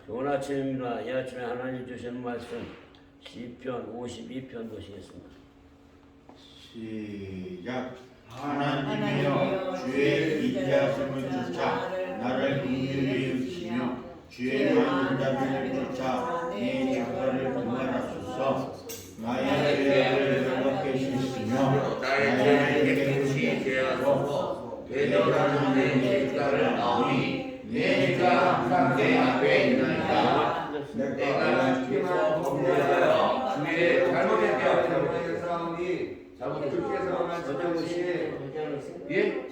좋은 아침입니다. 이 아침에 하나님 주시는 말씀 시편 52편 보시겠습니다. 시작. 하나님이여 주의 인자심을 쫓아 나를 긍휼히 여기시며 주의 많은 자비를 쫓아 내 자가를 도말하소서. 나의 죄악을 회복해 주시며 나의 죄를 묻게 하소서. 되돌아는 내 죄가를 나오니 내 죄가 항상 내 앞에 있나이다. 내가 주께서 범죄하여 주의 잘못에 대하여 잘못했사오니 주께서 말씀하시니 예?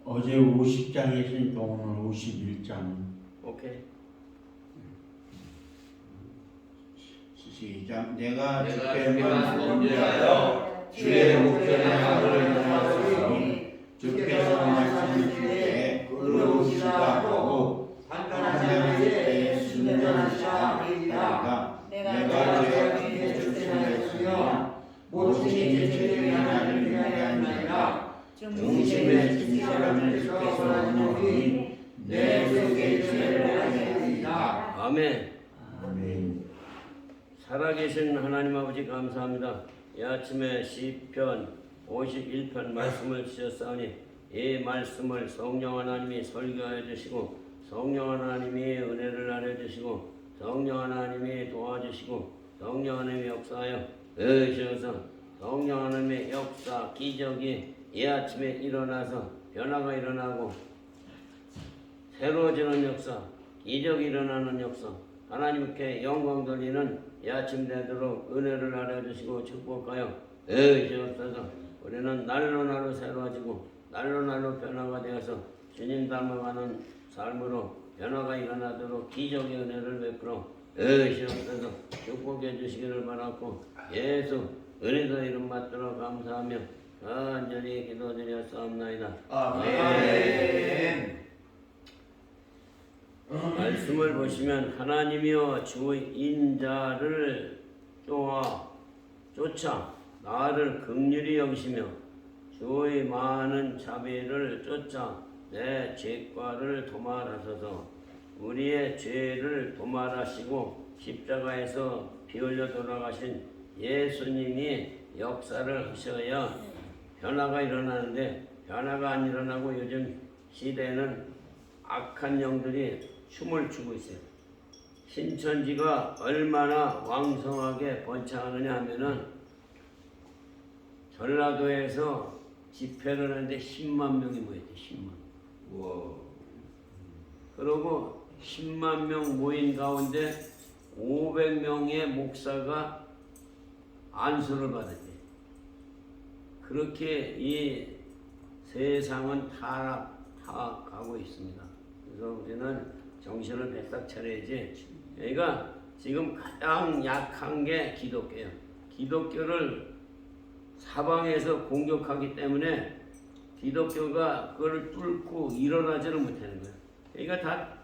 어제 50장 했으니까 오늘 51장. 오케이. 시작. 내가 주께만 주께만 범죄하여 주의 목전에 악을 행하였으니 주께서 말씀하시되 의로우시다 하고 판단하실 때 순전하시다 하리라. 내가 죄악에 출신하였으며 모든 죄를 나를 위하였나이다. 중심에 진실함을 주께서 원하오니 내 속에 죄를 하시리이다. 아멘. 아멘. 살아계신 하나님 아버지 감사합니다. 이 아침에 시편 51편 말씀을 주셨사오니 이 말씀을 성령 하나님이 설교해 주시고 성령 하나님이 은혜를 나눠주시고 성령 하나님이 도와주시고 성령 하나님이 역사하여 주셔서 성령 하나님의 역사 기적이 이 아침에 일어나서 변화가 일어나고 새로워지는 역사 기적이 일어나는 역사 하나님께 영광 돌리는 이 아침 되도록 은혜를 나눠주시고 축복하여 주옵소서. 우리는 날로 날로 새로워지고 날로 날로 변화가 되어서 주님 닮아가는 삶으로 변화가 일어나도록 기적의 은혜를 베풀어 주옵소서. 축복해 주시기를 바라고 예수 은혜도 이름 받도록 감사하며 간절히 기도드렸사옵나이다. 아멘. 말씀을 보시면 하나님이여 주 인자를 쫓아 나를 긍휼히 여기시며 주의 많은 자비를 쫓아 내 죄과를 도말하소서. 우리의 죄를 도말하시고 십자가에서 피 흘려 돌아가신 예수님이 역사를 하셔야 변화가 일어나는데 변화가 안 일어나고 요즘 시대에는 악한 영들이 춤을 추고 있어요. 신천지가 얼마나 왕성하게 번창하느냐 하면은 전라도에서 집회를 하는데 10만 명이 모였대. 10만. 우와. 그리고 10만 명 모인 가운데 500명의 목사가 안수를 받았대. 그렇게 이 세상은 타락하고 있습니다. 그래서 우리는 정신을 배딱 차려야지. 그러니까 지금 가장 약한 게 기독교예요. 기독교를 사방에서 공격하기 때문에 기독교가 그걸 뚫고 일어나지를 못하는 거예요. 그러니까 다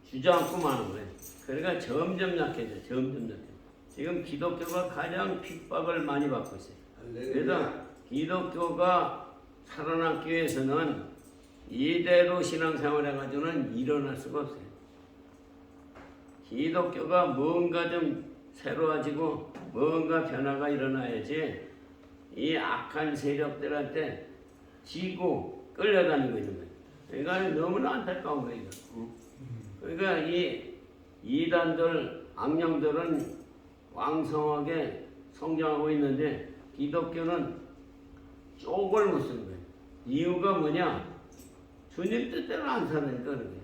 주저앉고 마는 거예요. 그러니까 점점 약해져요. 점점 약해져요. 지금 기독교가 가장 핍박을 많이 받고 있어요. 그래서 기독교가 살아남기 위해서는 이대로 신앙생활 해가지고는 일어날 수가 없어요. 기독교가 뭔가 좀 새로워지고 뭔가 변화가 일어나야지 이 악한 세력들한테 지고 끌려다니고 있는 거예요. 그러니까 너무나 안타까운 거예요. 그러니까 이 이단들, 악령들은 왕성하게 성장하고 있는데 기독교는 쪽을 못 쓰는 거예요. 이유가 뭐냐? 주님 뜻대로 안 사니까 그런 거예요.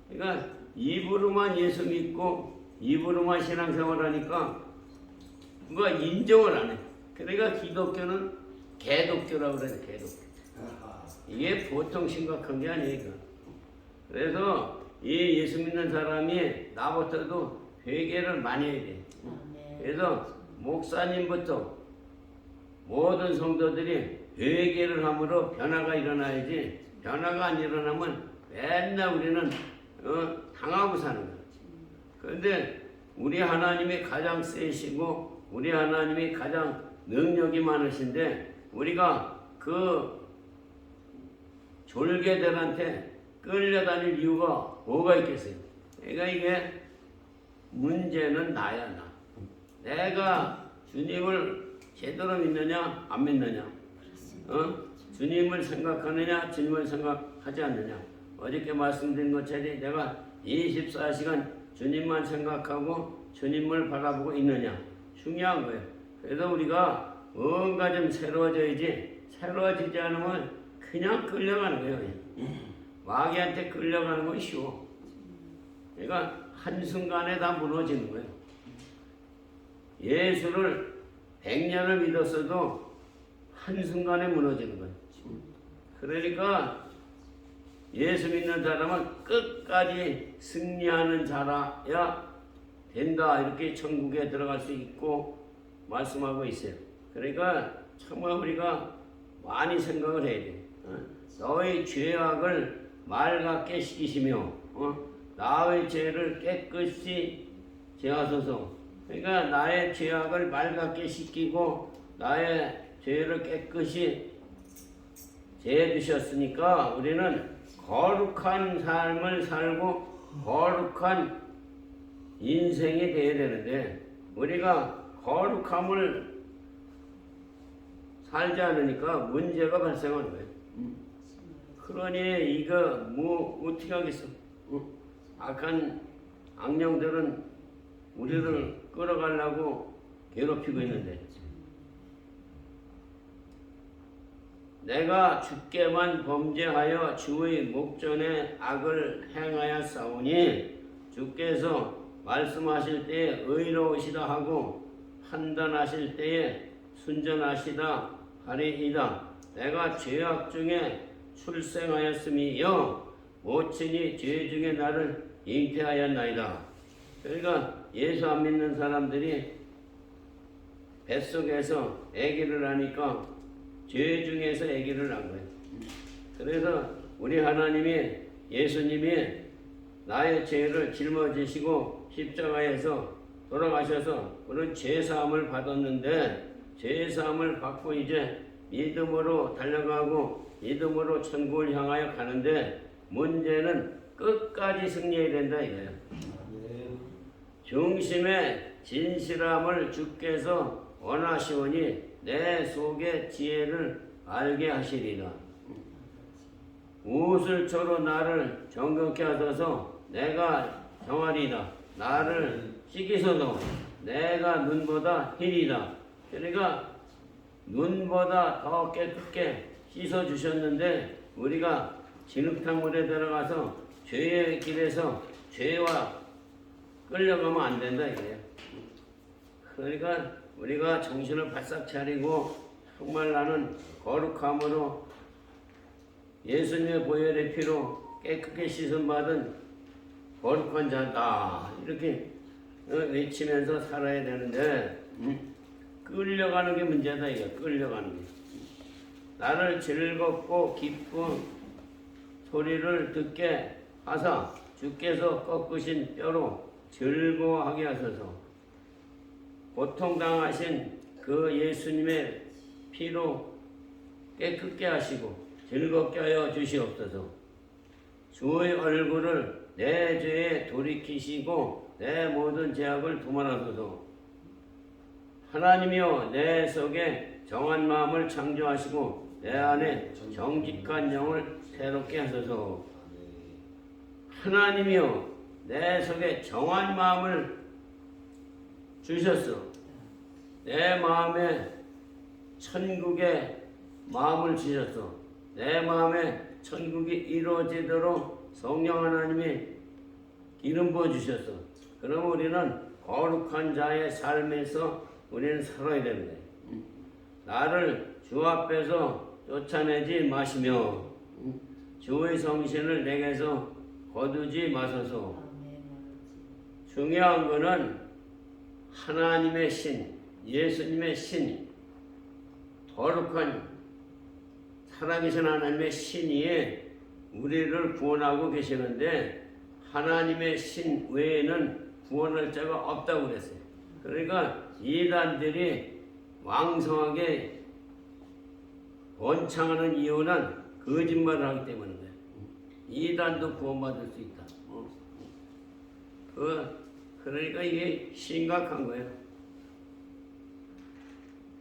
그러니까 입으로만 예수 믿고 입으로만 신앙생활 하니까 누가 인정을 안 해. 그러니까 기독교는 개독교라고 그래요. 개독교. 이게 보통 심각한 게 아니에요. 그래서 이 예수 믿는 사람이 나부터도 회개를 많이 해야 돼. 그래서 목사님부터 모든 성도들이 회개를 함으로 변화가 일어나야지 변화가 안 일어나면 맨날 우리는 당하고 사는 거야. 그런데 우리 하나님이 가장 세시고 우리 하나님이 가장 능력이 많으신데 우리가 그 졸개들한테 끌려다닐 이유가 뭐가 있겠어요? 그러니까 이게 문제는 나야 나. 내가 주님을 제대로 믿느냐 안 믿느냐, 주님을 생각하느냐 주님을 생각하지 않느냐. 어저께 말씀드린 것처럼 내가 24시간 주님만 생각하고 주님을 바라보고 있느냐 중요한 거예요. 그래서 우리가 뭔가 좀 새로워져야지, 새로워지지 않으면 그냥 끌려가는 거예요. 마귀한테 끌려가는 건 쉬워. 그러니까 한순간에 다 무너지는 거예요. 예수를 100년을 믿었어도 한순간에 무너지는 거예요. 그러니까 예수 믿는 사람은 끝까지 승리하는 자라야 된다, 이렇게 천국에 들어갈 수 있고 말씀하고 있어요. 그러니까 정말 우리가 많이 생각을 해야 돼. 너의 죄악을 맑게 씻기시며 나의 죄를 깨끗이 제하소서. 그러니까 나의 죄악을 맑게 씻기고 나의 죄를 깨끗이 제해 주셨으니까 우리는 거룩한 삶을 살고 거룩한 인생이 되어야 되는데, 우리가 거룩함을 살지 않으니까 문제가 발생하는 거예요. 그러니 이거 뭐 어떻게 하겠어? 악한 악령들은 우리를 끌어가려고 괴롭히고 있는데, 내가 주께만 범죄하여 주의 목전에 악을 행하였사오니 주께서 말씀하실 때에 의로우시다 하고 판단하실 때에 순전하시다 하리이다. 내가 죄악 중에 출생하였음이여 모친이 죄 중에 나를 잉태하였나이다. 그러니까 예수 안 믿는 사람들이 뱃속에서 아기를 낳으니까 죄 중에서 아기를 낳은 거예요. 그래서 우리 하나님이, 예수님이 나의 죄를 짊어지시고 십자가에서 돌아가셔서 그런 죄사함을 받았는데, 죄사함을 받고 이제 믿음으로 달려가고 믿음으로 천국을 향하여 가는데, 문제는 끝까지 승리해야 된다 이거예요. 중심의 진실함을 주께서 원하시오니 내 속의 지혜를 알게 하시리라. 우슬초로 나를 정결케 하소서. 내가 정하리다. 나를 씻기소서. 내가 눈보다 희리다. 그러니까 눈보다 더 깨끗게 씻어주셨는데 우리가 진흙탕물에 들어가서 죄의 길에서 죄와 끌려가면 안 된다 이거예요. 그러니까 우리가 정신을 바싹 차리고 정말 나는 거룩함으로 예수님의 보혈의 피로 깨끗게 씻음받은 거룩한 자다, 이렇게 외치면서 살아야 되는데 끌려가는 게 문제다 이거. 끌려가는 게. 나를 즐겁고 기쁜 소리를 듣게 하사 주께서 꺾으신 뼈로 즐거워하게 하소서. 고통당하신 그 예수님의 피로 깨끗게 하시고 즐겁게 하여 주시옵소서. 주의 얼굴을 내 죄에 돌이키시고 내 모든 죄악을 도말하소서. 하나님이여 내 속에 정한 마음을 창조하시고 내 안에 정직한 영을 새롭게 하소서. 하나님이여 내 속에 정한 마음을 주셨어. 내 마음에 천국의 마음을 주셨어. 내 마음에 천국이 이루어지도록 성령 하나님이 기름 부어 주셨어. 그럼 우리는 거룩한 자의 삶에서 우리는 살아야 되는 거예요. 나를 주 앞에서 쫓아내지 마시며 주의 성신을 내게서 거두지 마소서. 중요한 거는 하나님의 신, 예수님의 신, 거룩한 살아계신 하나님의 신이 우리를 구원하고 계시는데 하나님의 신 외에는 구원할 자가 없다고 그랬어요. 그러니까 이단들이 왕성하게 원창하는 이유는 거짓말을 하기 때문인 거예요. 이단도 구원받을 수 있다. 그러니까 이게 심각한 거예요.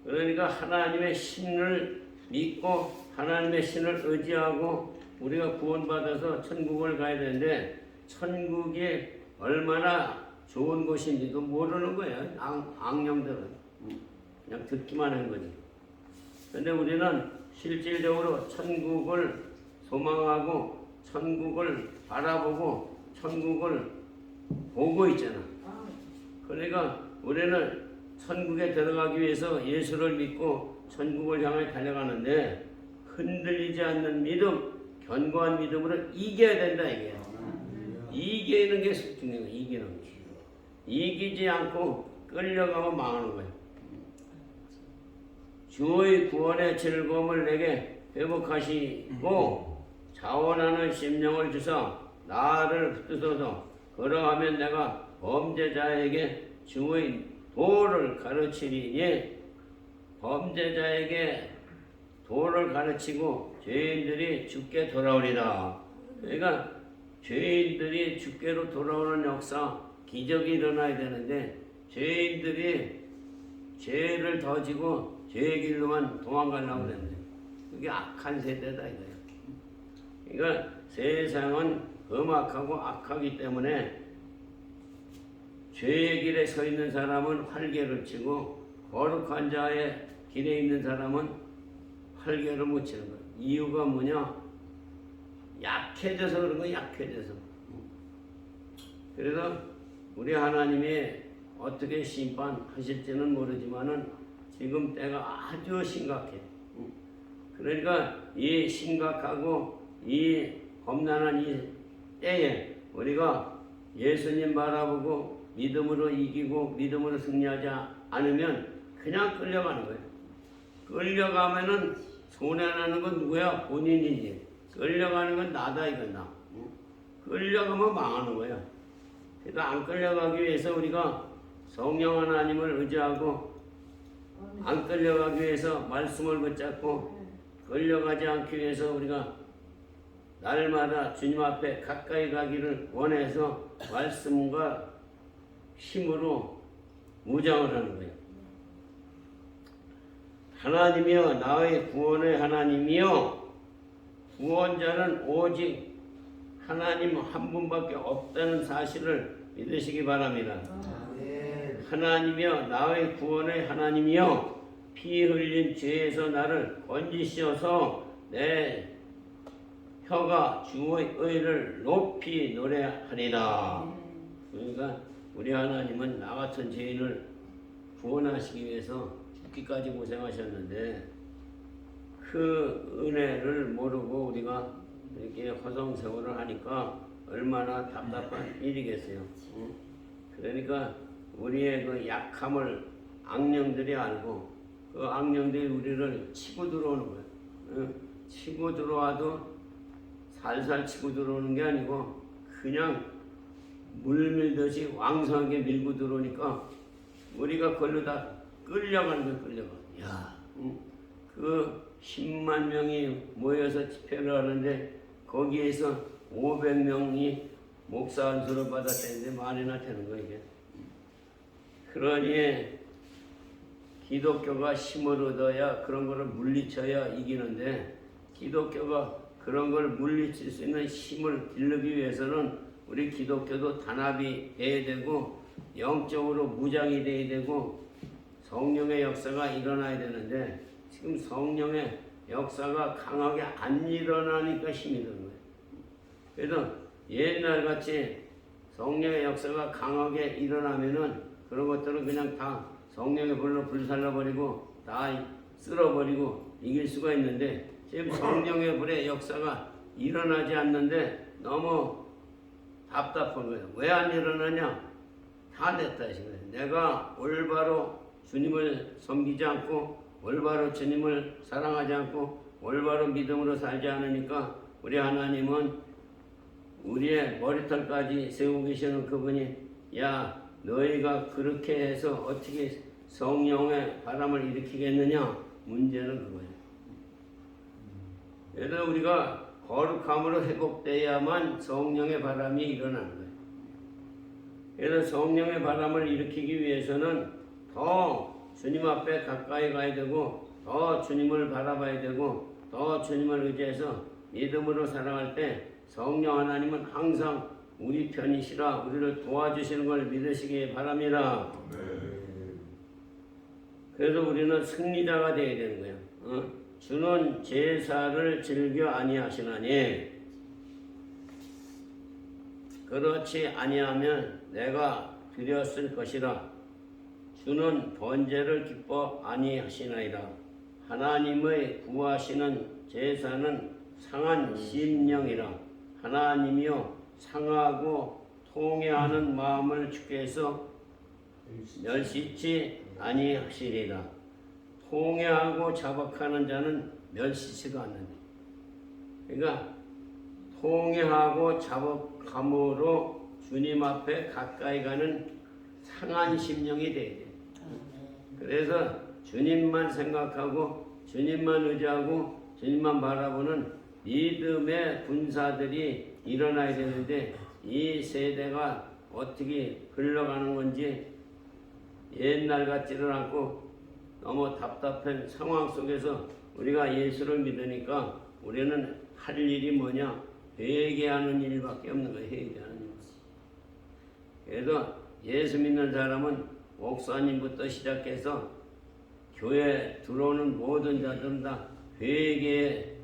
그러니까 하나님의 신을 믿고 하나님의 신을 의지하고 우리가 구원받아서 천국을 가야 되는데 천국이 얼마나 좋은 곳인지도 모르는 거예요. 악령들은 그냥 듣기만 한 거지. 근데 우리는 실질적으로 천국을 소망하고 천국을 바라보고 천국을 보고 있잖아. 그러니까 우리는 천국에 들어가기 위해서 예수를 믿고 천국을 향해 달려가는데 흔들리지 않는 믿음, 견고한 믿음으로 이겨야 된다 이게요. 이기는 게 중요한 거예요. 이기는 게. 이기지 않고 끌려가면 망하는 거예요. 주의 구원의 즐거움을 내게 회복하시고 자원하는 심령을 주사 나를 붙드소서. 그러하면 내가 범죄자에게 주의 도를 가르치리니 범죄자에게 도를 가르치고 죄인들이 주께 돌아오리라. 그러니까 죄인들이 주께로 돌아오는 역사, 기적이 일어나야 되는데 죄인들이 죄를 더 지고 죄의 길로만 도망가려고 그랬는데 그게 악한 세대다 이거예요. 그러니까 세상은 험악하고 악하기 때문에 죄의 길에 서 있는 사람은 활개를 치고 거룩한 자의 길에 있는 사람은 활개를 못 치는 거예요. 이유가 뭐냐? 약해져서 그런 거예요. 약해져서. 그래서 우리 하나님이 어떻게 심판하실지는 모르지만은 지금 때가 아주 심각해. 그러니까 이 심각하고 이 험난한 이 때에 우리가 예수님 바라보고 믿음으로 이기고 믿음으로 승리하지 않으면 그냥 끌려가는 거예요. 끌려가면은 손해나는 건 누구야? 본인이지. 끌려가는 건 나다 이건 나. 끌려가면 망하는 거야. 그러니까 안 끌려가기 위해서 우리가 성령 하나님을 의지하고 안 끌려가기 위해서 말씀을 붙잡고 끌려가지 않기 위해서 우리가 날마다 주님 앞에 가까이 가기를 원해서 말씀과 힘으로 무장을 하는 거예요. 하나님이여 나의 구원의 하나님이여 구원자는 오직 하나님 한 분밖에 없다는 사실을 믿으시기 바랍니다. 하나님이여 나의 구원의 하나님이여 피 흘린 죄에서 나를 건지시어서 내 혀가 주의 의를 높이 노래하리라. 그러니까 우리 하나님은 나 같은 죄인을 구원하시기 위해서 죽기까지 고생하셨는데 그 은혜를 모르고 우리가 이렇게 허송세월을 하니까 얼마나 답답한 일이겠어요. 그러니까 우리의 그 약함을 악령들이 알고 그 악령들이 우리를 치고 들어오는 거예요. 치고 들어와도 살살 치고 들어오는 게 아니고 그냥 물 밀듯이 왕성하게 밀고 들어오니까 우리가 걸로 다 끌려가는 거예요. 끌려가. 야, 그 10만 명이 모여서 집회를 하는데 거기에서 500명이 목사 안수를 받았다는데 말이나 되는 거예요. 이게. 그러니 기독교가 힘을 얻어야 그런 거를 물리쳐야 이기는데 기독교가 그런 걸 물리칠 수 있는 힘을 기르기 위해서는 우리 기독교도 단합이 돼야 되고 영적으로 무장이 돼야 되고 성령의 역사가 일어나야 되는데 지금 성령의 역사가 강하게 안 일어나니까 힘이 드는 거예요. 그래서 옛날같이 성령의 역사가 강하게 일어나면은 그런 것들은 그냥 다 성령의 불로 불살라버리고 다 쓸어버리고 이길 수가 있는데 지금 성령의 불의 역사가 일어나지 않는데 너무 답답한 거예요. 왜 안 일어나냐? 다 됐다 싶어요. 내가 올바로 주님을 섬기지 않고 올바로 주님을 사랑하지 않고 올바로 믿음으로 살지 않으니까 우리 하나님은 우리의 머리털까지 세우고 계시는 그분이 야 너희가 그렇게 해서 어떻게 성령의 바람을 일으키겠느냐? 문제는 그거예요. 그래서 우리가 거룩함으로 회복돼야만 성령의 바람이 일어나는 거예요. 그래서 성령의 바람을 일으키기 위해서는 더 주님 앞에 가까이 가야 되고 더 주님을 바라봐야 되고 더 주님을 의지해서 믿음으로 살아갈 때 성령 하나님은 항상 우리 편이시라 우리를 도와주시는 걸 믿으시기 바랍니다. 그래서 우리는 승리자가 되어야 되는 거예요. 주는 제사를 즐겨 아니하시나니 그렇지 아니하면 내가 드렸을 것이라. 주는 번제를 기뻐 아니하시나이다. 하나님의 구하시는 제사는 상한 심령이라. 하나님이여 상하고 통회하는 마음을 주께서 멸시치 아니하시리라. 통회하고 자박하는 자는 멸시치도 않는다. 그러니까 통회하고 자박함으로 주님 앞에 가까이 가는 상한 심령이 돼야 돼. 그래서 주님만 생각하고 주님만 의지하고 주님만 바라보는 믿음의 군사들이 일어나야 되는데 이 세대가 어떻게 흘러가는 건지 옛날 같지를 않고 너무 답답한 상황 속에서 우리가 예수를 믿으니까 우리는 할 일이 뭐냐? 회개하는 일밖에 없는 거예요. 회개하는 일. 그래서 예수 믿는 사람은 목사님부터 시작해서 교회 들어오는 모든 자들은 다 회개의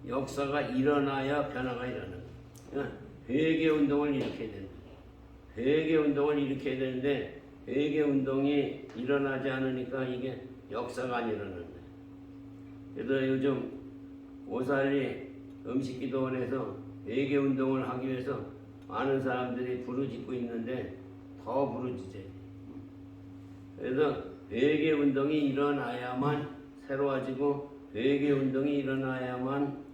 역사가 일어나야 변화가 일어나는 거예요. 회개 운동을 일으켜야 된다. 회개 운동을 일으켜야 되는데 회개 운동이 일어나지 않으니까 이게 역사가 안 일어나는 거예요. 그래서 요즘 오살리 음식기도원에서 회개 운동을 하기 위해서 많은 사람들이 부르짖고 있는데 더 부르짖어야 돼요. 그래서 회개 운동이 일어나야만 새로워지고 회개 운동이 일어나야만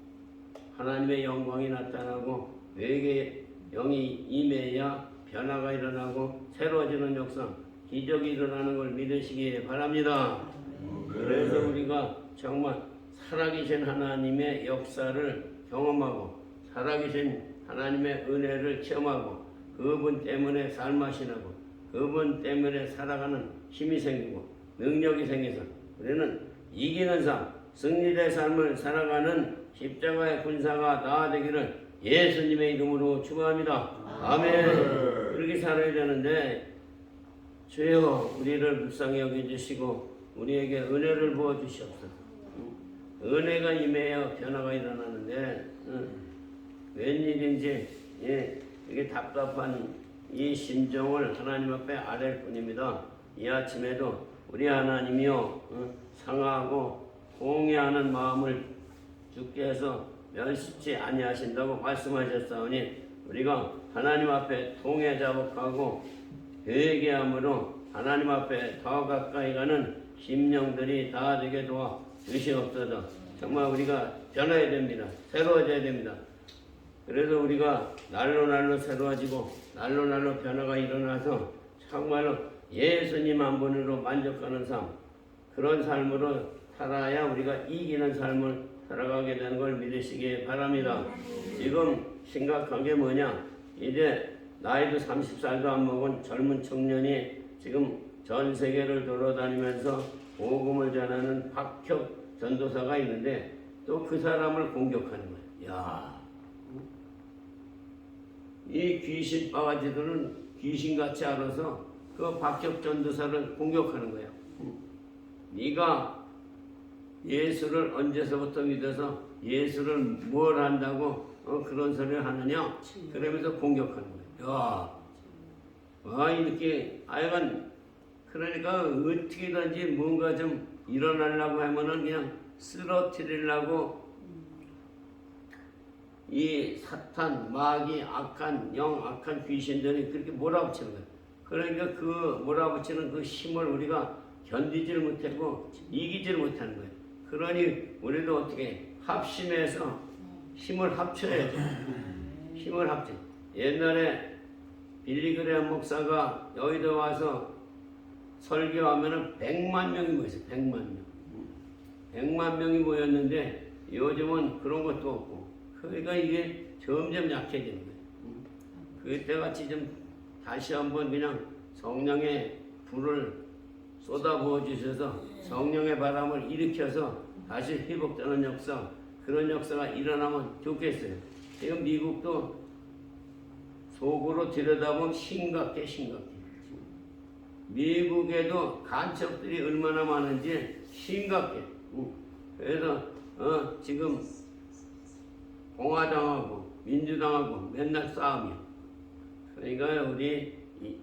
하나님의 영광이 나타나고 회개 영이 임해야 변화가 일어나고 새로워지는 역사, 기적이 일어나는 걸 믿으시기 바랍니다. 그래서 우리가 정말 살아계신 하나님의 역사를 경험하고 살아계신 하나님의 은혜를 체험하고 그분 때문에 삶하시 나고 그분 때문에 살아가는 힘이 생기고 능력이 생겨서 우리는 이기는 삶, 승리의 삶을 살아가는 십자가의 군사가 다 되기를 예수님의 이름으로 축원합니다. 아멘. 그렇게 살아야 되는데 주여 우리를 불쌍히 여겨주시고 우리에게 은혜를 부어주시옵소서. 은혜가 임해야 변화가 일어나는데 웬일인지 이게 답답한 이 심정을 하나님 앞에 아랠 뿐입니다. 이 아침에도 우리 하나님이요 상하고 통회하는 마음을 주께서 멸시치 아니하신다고 말씀하셨사오니 우리가 하나님 앞에 통회 자복하고 회개함으로 하나님 앞에 더 가까이 가는 심령들이 다 되게 도와 주시옵소서. 정말 우리가 변해야 됩니다. 새로워져야 됩니다. 그래서 우리가 날로 새로워지고 날로 변화가 일어나서 정말로 예수님 한 분으로 만족하는 삶, 그런 삶으로 살아야 우리가 이기는 삶을 살아가게 되는 걸 믿으시기 바랍니다. 지금 심각한 게 뭐냐? 이제 나이도 30살도 안 먹은 젊은 청년이 지금 전 세계를 돌아다니면서 복음을 전하는 박혁 전도사가 있는데 또 그 사람을 공격하는 거예요. 야, 이 귀신 바가지들은 귀신같이 알아서 그 박혁 전도사를 공격하는 거예요. 네가 예수를 언제서부터 믿어서 예수를 뭘 한다고 그런 소리를 하느냐? 그러면서 공격하는 거예요. 야, 이렇게 하여간 그러니까 어떻게든지 뭔가 좀 일어나려고 하면은 그냥 쓰러뜨리려고 이 사탄, 마귀, 악한 영, 악한 귀신들이 그렇게 몰아붙이는 거예요. 그러니까 그 몰아붙이는 그 힘을 우리가 견디지를 못하고 이기지를 못하는 거예요. 그러니 우리도 어떻게 합심해서 힘을 합쳐야죠. 힘을 합쳐. 옛날에 빌리그레암 목사가 여의도 와서 설교하면은 100만 명이 모였어요. 100만 명. 100만 명이 모였는데 요즘은 그런 것도 없고 그러니까 이게 점점 약해지는 거예요. 그때같이 좀 다시 한번 그냥 성령의 불을 쏟아부어 주셔서 성령의 바람을 일으켜서 다시 회복되는 역사, 그런 역사가 일어나면 좋겠어요. 지금 미국도 속으로 들여다보면 심각해. 미국에도 간첩들이 얼마나 많은지 심각해. 그래서 지금 공화당하고 민주당하고 맨날 싸움이야. 그러니까 우리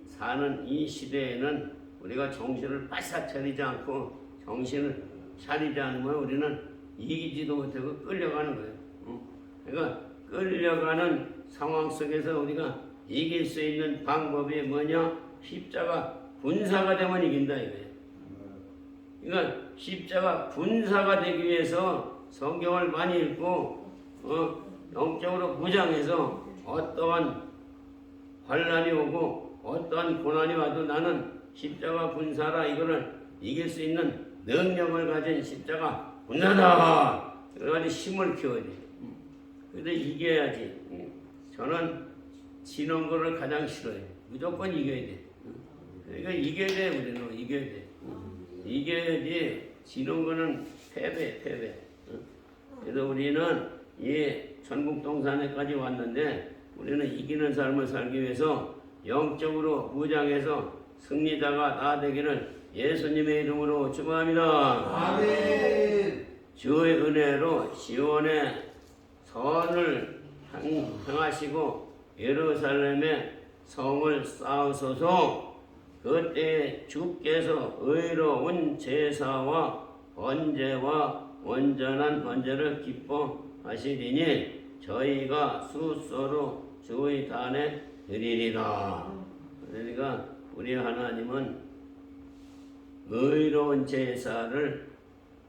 사는 이 시대에는 우리가 정신을 바싹 차리지 않고 정신을 차리지 않으면 우리는 이기지도 못하고 끌려가는 거예요. 그러니까 끌려가는 상황 속에서 우리가 이길 수 있는 방법이 뭐냐? 십자가 군사가 되면 이긴다 이거예요. 그러니까 십자가 군사가 되기 위해서 성경을 많이 읽고 영적으로 무장해서 어떠한 환란이 오고 어떠한 고난이 와도 나는 십자가 군사라 이거를 이길 수 있는 능력을 가진 십자가 군사다. 그래가지고 힘을 키워야 돼. 근데 이겨야지. 저는 지는 거를 가장 싫어해요. 무조건 이겨야 돼. 그러니까 이겨야 돼. 우리는 이겨야 돼. 이겨야지. 지는 거는 패배. 그래서 우리는 이 전국동산에까지 왔는데 우리는 이기는 삶을 살기 위해서 영적으로 무장해서 승리자가 다 되기를 예수님의 이름으로 축원합니다. 아멘. 주의 은혜로 시온의 선을 행하시고 예루살렘의 성을 쌓으소서. 그때 주께서 의로운 제사와 번제와 온전한 번제를 기뻐하시리니 저희가 수소로 주의 단에 드리리라. 그러니까 우리 하나님은 의로운 제사를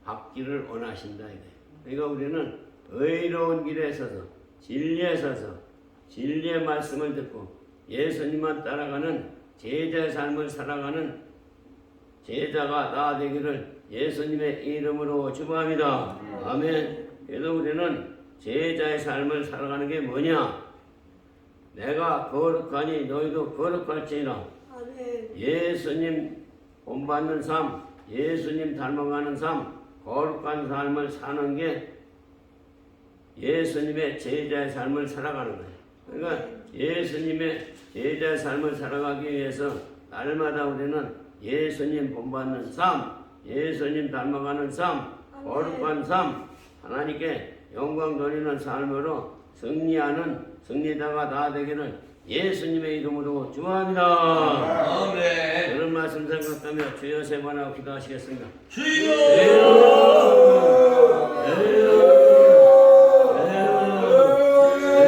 받기를 원하신다. 그러니까 우리는 의로운 길에 서서 진리에 서서 진리의 말씀을 듣고 예수님만 따라가는 제자의 삶을 살아가는 제자가 다 되기를 예수님의 이름으로 축원합니다. 아멘. 그래서 우리는 제자의 삶을 살아가는 게 뭐냐? 내가 거룩하니 너희도 거룩할지니라. 예수님 본받는 삶, 예수님 닮아가는 삶, 거룩한 삶을 사는 게 예수님의 제자의 삶을 살아가는 거예요. 그러니까 예수님의 제자의 삶을 살아가기 위해서 날마다 우리는 예수님 본받는 삶, 예수님 닮아가는 삶, 거룩한 삶, 하나님께 영광 돌리는 삶으로 승리하는 승리자가 다 되기를 예수님의 이름으로 축원합니다. 아멘. 그런 말씀 생각하며 주여 세 번 하고 기도하시겠습니다. 주여